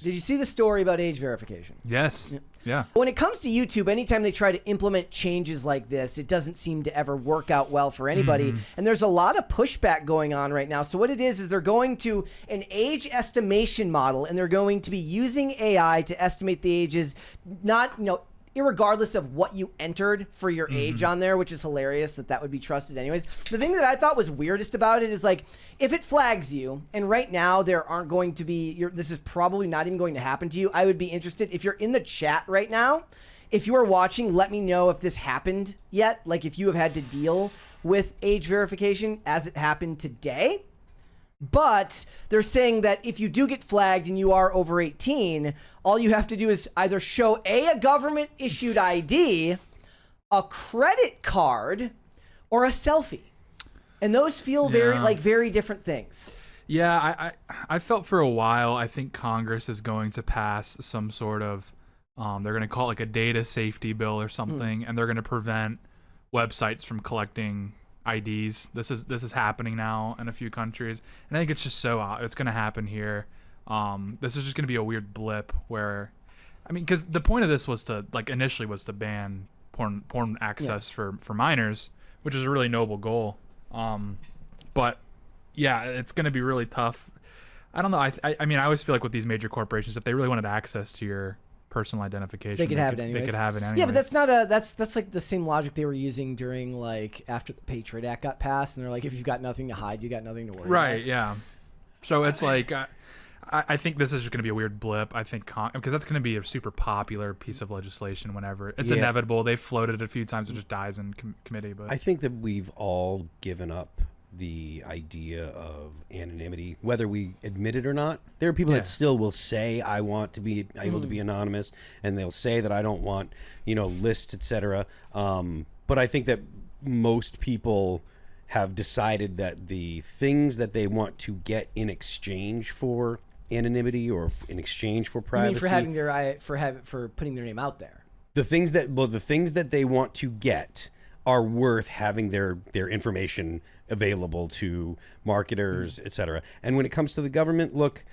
Did you see the story about age verification? Yes. Yeah. When it comes to YouTube, anytime they try to implement changes like this, it doesn't seem to ever work out well for anybody. And there's a lot of pushback going on right now. So what it is they're going to an age estimation model, and they're going to be using AI to estimate the ages, not, irregardless of what you entered for your age on there, which is hilarious that would be trusted anyways. The thing that I thought was weirdest about it is, like, if it flags you, and right now there aren't going to be, this is probably not even going to happen to you, I would be interested, if you're in the chat right now, if you are watching, let me know if this happened yet, like if you have had to deal with age verification as it happened today. But they're saying that if you do get flagged and you are over 18, all you have to do is either show a government issued ID, a credit card, or a selfie. And those feel very different things. Yeah, I felt for a while, I think Congress is going to pass some sort of, they're going to call it like a data safety bill or something, and they're going to prevent websites from collecting IDs. This is happening now in a few countries, and I think it's just it's going to happen here. This is just going to be a weird blip where, because the point of this was to initially was to ban porn access for minors, which is a really noble goal. But yeah, it's going to be really tough. I don't know. I always feel like with these major corporations, if they really wanted access to your personal identification, they could have it anyways. Yeah, but that's not that's like the same logic they were using during after the Patriot Act got passed, and they're like, if you've got nothing to hide, you got nothing to worry about. Right, yeah. So it's like I think this is just going to be a weird blip. I think because that's going to be a super popular piece of legislation whenever it's inevitable. They've floated it a few times, it just dies in committee. But I think that we've all given up the idea of anonymity, whether we admit it or not. There are people that still will say, I want to be able to be anonymous, and they'll say that I don't want, lists, etc. But I think that most people have decided that the things that they want to get in exchange for anonymity or in exchange for privacy, for having for putting their name out there, the things that they want to get are worth having their information available to marketers, etc. And when it comes to the government, look,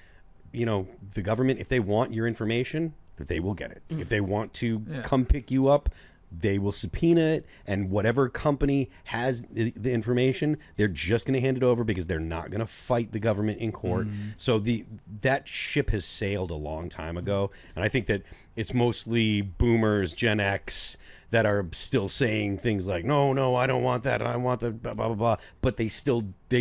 the government, if they want your information, they will get it. If they want to come pick you up, they will subpoena it, and whatever company has the information, they're just going to hand it over because they're not going to fight the government in court. So that ship has sailed a long time ago, and I think that it's mostly boomers, Gen X, that are still saying things like, no, I don't want that, I want the blah blah blah, but they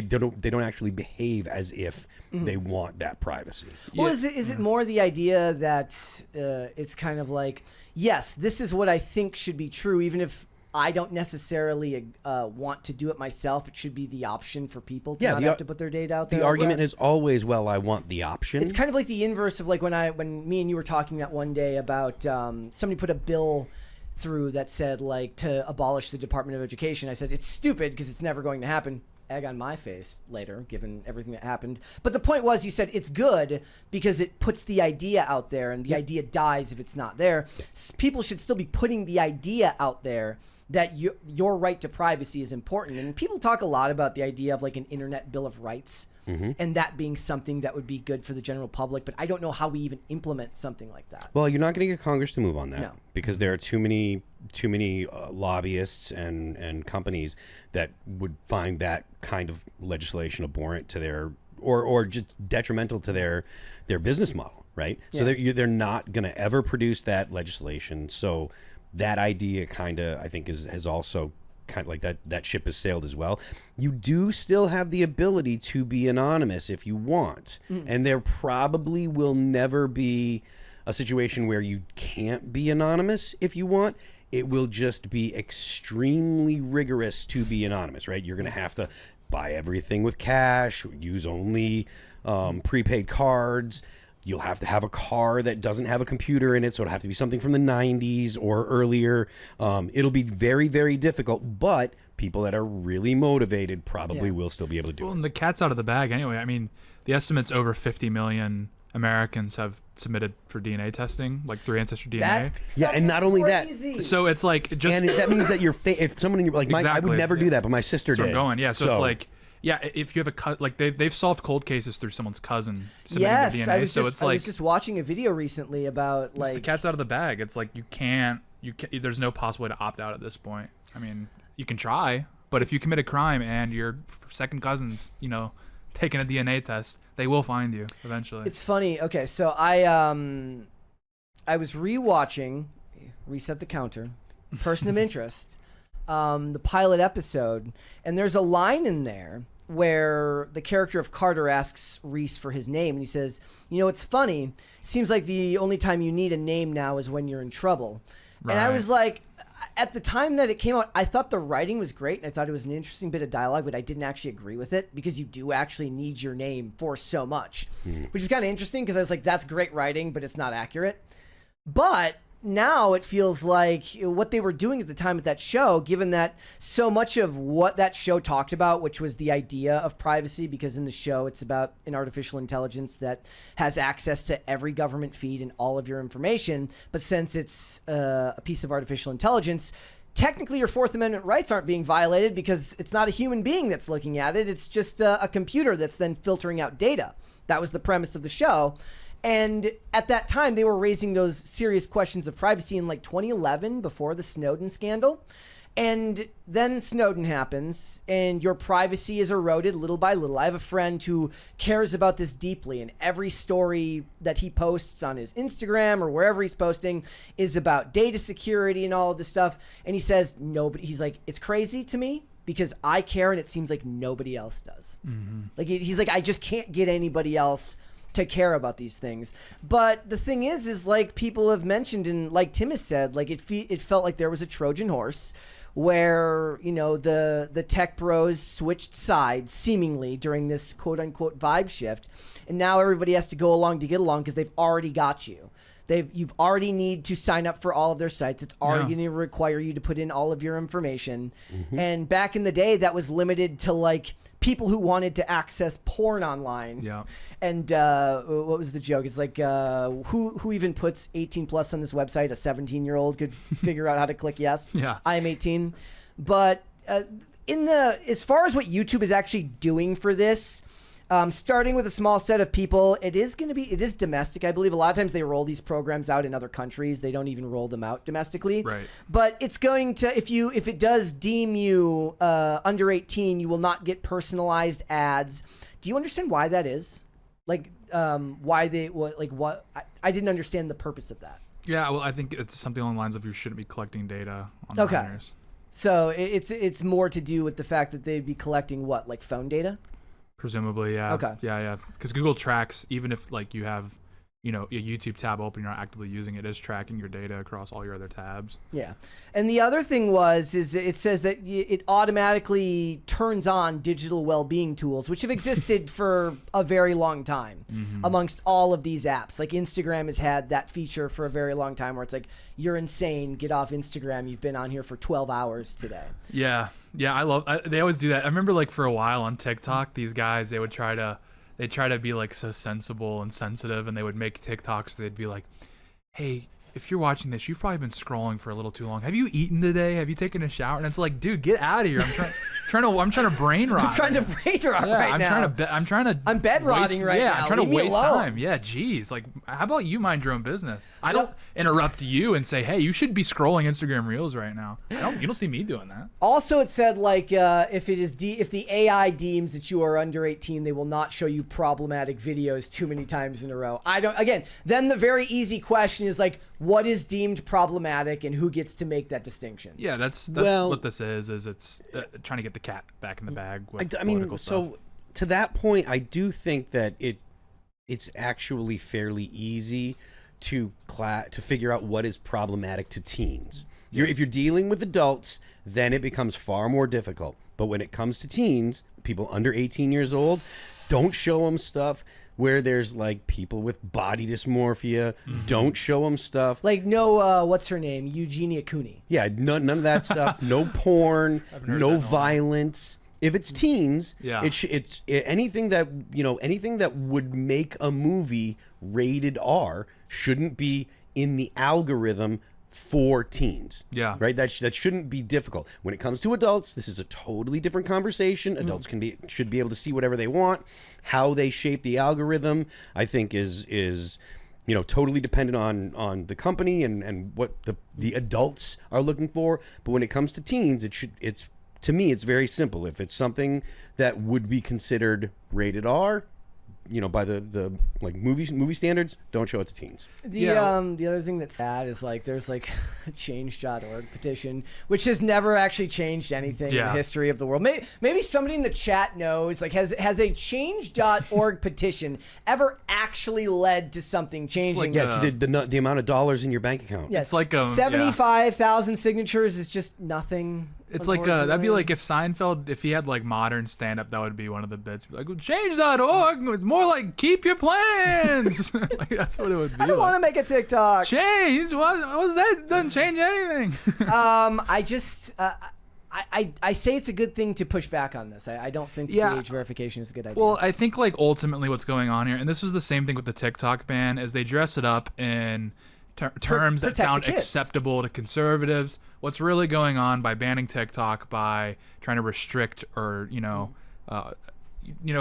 don't actually behave as if they want that privacy. Well, is it more the idea that it's kind of like, yes, this is what I think should be true, even if I don't necessarily want to do it myself. It should be the option for people to not have to put their data out there. The argument is always, well, I want the option. It's kind of like the inverse of when me and you were talking that one day about somebody put a bill through that said to abolish the Department of Education. I said it's stupid because it's never going to happen. Egg on my face later, given everything that happened. But the point was, you said it's good because it puts the idea out there, and the idea dies if it's not there. People should still be putting the idea out there that your right to privacy is important. And people talk a lot about the idea of an internet bill of rights, and that being something that would be good for the general public. But I don't know how we even implement something like that. Well, you're not going to get Congress to move on that because there are too many lobbyists and companies that would find that kind of legislation abhorrent to their or just detrimental to their business model, right? So they're not going to ever produce that legislation. So that idea kind of, I think, has also kind of like that ship has sailed as well. You do still have the ability to be anonymous if you want, and there probably will never be a situation where you can't be anonymous if you want. It will just be extremely rigorous to be anonymous, right? You're going to have to buy everything with cash, use only prepaid cards. You'll have to have a car that doesn't have a computer in it, so it'll have to be something from the 90s or earlier. It'll be very, very difficult, but people that are really motivated probably will still be able to do it. And the cat's out of the bag anyway. The estimate's over 50 million Americans have submitted for DNA testing, through Ancestry DNA. And not only that, so it's and that means that if someone in your I would never do that, but my sister did. I'm going, so it's Yeah, if you have like they've solved cold cases through someone's cousin submitting Yes, their I DNA. was just watching a video recently about like the cat's out of the bag. It's like you can't. There's no possible way to opt out at this point. I mean, you can try, but if you commit a crime and your second cousin's, taking a DNA test, they will find you eventually. It's funny. Okay, so I was rewatching Reset the Counter, Person of Interest, the pilot episode, and there's a line in there where the character of Carter asks Reese for his name, and he says, it's funny. It seems like the only time you need a name now is when you're in trouble. Right. And I was like, at the time that it came out, I thought the writing was great, and I thought it was an interesting bit of dialogue, but I didn't actually agree with it because you do actually need your name for so much, which is kind of interesting because I was like, that's great writing, but it's not accurate. But now it feels like what they were doing at the time of that show, given that so much of what that show talked about, which was the idea of privacy, because in the show it's about an artificial intelligence that has access to every government feed and all of your information. But since it's a piece of artificial intelligence, technically your Fourth Amendment rights aren't being violated because it's not a human being that's looking at it. It's just a computer that's then filtering out data. That was the premise of the show. And at that time, they were raising those serious questions of privacy in like 2011 before the Snowden scandal. And then Snowden happens and your privacy is eroded little by little. I have a friend who cares about this deeply, and every story that he posts on his Instagram or wherever he's posting is about data security and all of this stuff. And he says, he's like, it's crazy to me because I care and it seems like nobody else does. Like he's like, I just can't get anybody else to care about these things. But the thing is like people have mentioned, and like Tim has said, like it felt like there was a Trojan horse where, the tech bros switched sides seemingly during this quote unquote vibe shift. And now everybody has to go along to get along because they've already got you. You've already need to sign up for all of their sites. It's already going to require you to put in all of your information. And back in the day, that was limited to like people who wanted to access porn online. Yeah. And what was the joke? It's like who even puts 18 plus on this website? A 17-year-old could figure out how to click yes. Yeah. I am 18. But as far as what YouTube is actually doing for this, starting with a small set of people, it is domestic. I believe a lot of times they roll these programs out in other countries. They don't even roll them out domestically. Right. But it's going to, if it does deem you under 18, you will not get personalized ads. Do you understand why that is? Like, why they, what, I didn't understand the purpose of that. Yeah, well, I think it's something along the lines of you shouldn't be collecting data on minors. So it's more to do with the fact that they'd be collecting what, like phone data? Presumably, yeah. Okay. Yeah. Because Google tracks, even if like you have, a YouTube tab open, you're not actively using it, is tracking your data across all your other tabs. Yeah. And the other thing is it says that it automatically turns on digital well-being tools, which have existed for a very long time amongst all of these apps. Like Instagram has had that feature for a very long time where it's like, you're insane, get off Instagram. You've been on here for 12 hours today. Yeah. Yeah, they always do that. I remember like for a while on TikTok, these guys, they try to be like so sensible and sensitive, and they would make TikToks. They'd be like, hey, if you're watching this, you've probably been scrolling for a little too long. Have you eaten today? Have you taken a shower? And it's like, dude, get out of here. I'm trying to brain rot. I'm trying to brain rot right now. I'm bed rotting right now. I'm trying to waste time. Yeah, geez. Like, how about you mind your own business? I don't interrupt you and say, hey, you should be scrolling Instagram Reels right now. You don't see me doing that. Also, it said like if the AI deems that you are under 18, they will not show you problematic videos too many times in a row. Then the very easy question is like, what is deemed problematic and who gets to make that distinction? Yeah, that's what this is it's trying to get the cat back in the bag with political stuff. So to that point, I do think that it's actually fairly easy to figure out what is problematic to teens. If you're dealing with adults, then it becomes far more difficult. But when it comes to teens, people under 18 years old, don't show them stuff where there's like people with body dysmorphia. Don't show them stuff like what's her name, Eugenia Cooney. Yeah, none of that stuff. No porn, no violence. If it's teens, it's anything that would make a movie rated R shouldn't be in the algorithm for teens. Yeah. Right? That shouldn't be difficult. When it comes to adults, this is a totally different conversation. Adults should be able to see whatever they want. How they shape the algorithm, I think is totally dependent on the company and what the adults are looking for. But when it comes to teens, to me it's very simple. If it's something that would be considered rated R, by the like movie standards, don't show it to teens. The other thing that's sad is like there's like a change.org petition, which has never actually changed anything in the history of the world. Maybe somebody in the chat knows, like, has a change.org petition ever actually led to something changing? Like, the amount of dollars in your bank account. Yeah, it's like 75,000 signatures is just nothing. It's like that'd be like if Seinfeld, if he had like modern stand-up, that would be one of the bits. Like, change.org, more like keep your plans. Like, that's what it would be. I don't want to make a TikTok. Change? What was that? Doesn't change anything. I say it's a good thing to push back on this. I don't think the age verification is a good idea. Well, I think like ultimately what's going on here, and this was the same thing with the TikTok ban, is they dress it up in terms that sound acceptable to conservatives. What's really going on by banning TikTok, by trying to restrict or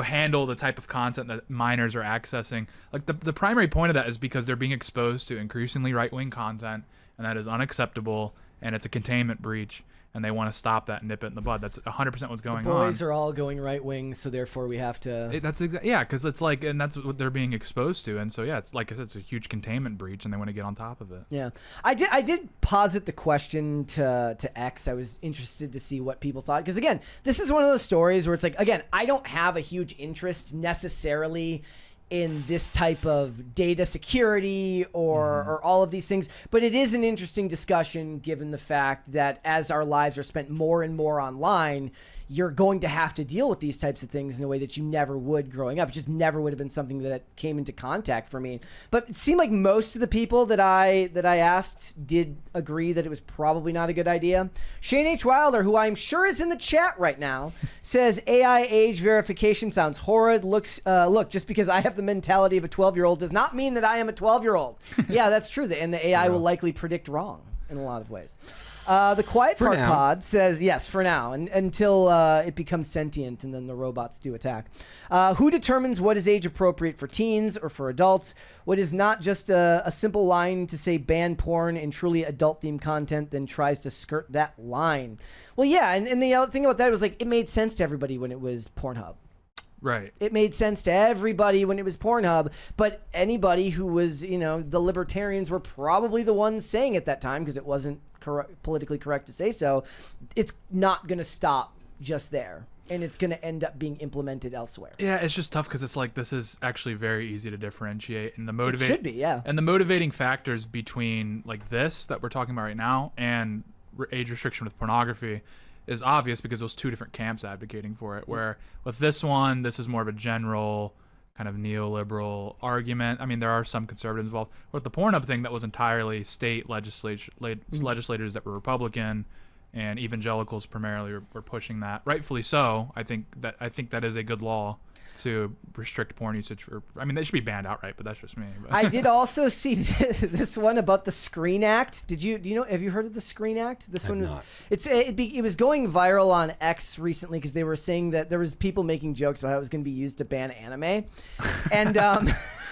handle the type of content that minors are accessing, like the primary point of that is because they're being exposed to increasingly right-wing content, and that is unacceptable, and it's a containment breach, and they want to stop that and nip it in the bud. That's 100% what's going on. The boys are all going right wing, so therefore we have to. That's exactly because it's like, and that's what they're being exposed to, and so it's like I said, it's a huge containment breach, and they want to get on top of it. Yeah, I did posit the question to X. I was interested to see what people thought, because again, this is one of those stories where it's like, again, I don't have a huge interest necessarily in this type of data security or all of these things. But it is an interesting discussion given the fact that as our lives are spent more and more online, you're going to have to deal with these types of things in a way that you never would growing up. It just never would have been something that came into contact for me. But it seemed like most of the people that I asked did agree that it was probably not a good idea. Shane H. Wilder, who I'm sure is in the chat right now, says AI age verification sounds horrid. Look, just because I have the mentality of a 12-year-old does not mean that I am a 12-year-old. Yeah, that's true. And the AI will likely predict wrong in a lot of ways. The Quiet Part Pod says, yes, for now, and until it becomes sentient and then the robots do attack. Who determines what is age appropriate for teens or for adults? What is not just a simple line to say ban porn and truly adult-themed content, then tries to skirt that line? Well, yeah, and the other thing about that was like it made sense to everybody when it was Pornhub. Right. It made sense to everybody when it was Pornhub, but anybody who was, the libertarians were probably the ones saying at that time, because it wasn't politically correct to say so. It's not going to stop just there, and it's going to end up being implemented elsewhere. Yeah, it's just tough because it's like this is actually very easy to differentiate, and it should be, yeah. And the motivating factors between like this that we're talking about right now and age restriction with pornography is obvious because those two different camps advocating for it, where with this one, this is more of a general kind of neoliberal argument. I mean, there are some conservatives involved. With the Pornhub thing, that was entirely state legislators that were Republican, and evangelicals primarily were pushing that. Rightfully so. I think that is a good law to restrict porn usage. They should be banned outright, but that's just me. But. I did also see this one about the Screen Act. Have you heard of the Screen Act? This one was, it was going viral on X recently because they were saying that there was people making jokes about how it was going to be used to ban anime. And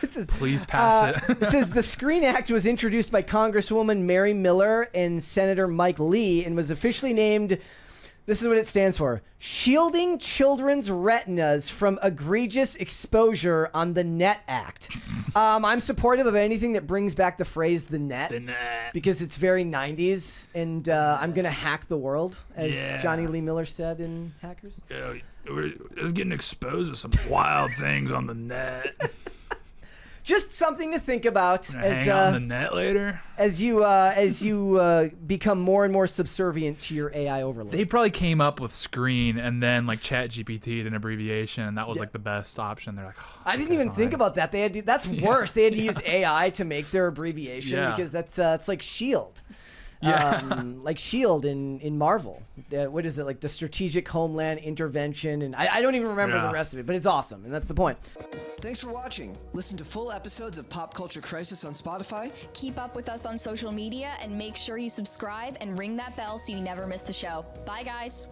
it says, please pass it. It says the Screen Act was introduced by Congresswoman Mary Miller and Senator Mike Lee and was officially named, this is what it stands for: Shielding Children's Retinas from Egregious Exposure on the Net Act. I'm supportive of anything that brings back the phrase the net, because it's very 90s, and I'm going to hack the world, as Johnny Lee Miller said in Hackers. Yeah, we're getting exposed to some wild things on the net. Just something to think about hang out on the net later. As you become more and more subservient to your AI overload. They probably came up with Screen and then like ChatGPT did an abbreviation, and that was like the best option. They're like, I didn't even think about that. They had that's worse. They had to use AI to make their abbreviation because that's it's like Shield. like SHIELD in Marvel. What is it, like the Strategic Homeland Intervention? And I don't even remember the rest of it, but it's awesome, and that's the point. Thanks for watching. Listen to full episodes of Pop Culture Crisis on Spotify. Keep up with us on social media and make sure you subscribe and ring that bell so you never miss the show. Bye, guys.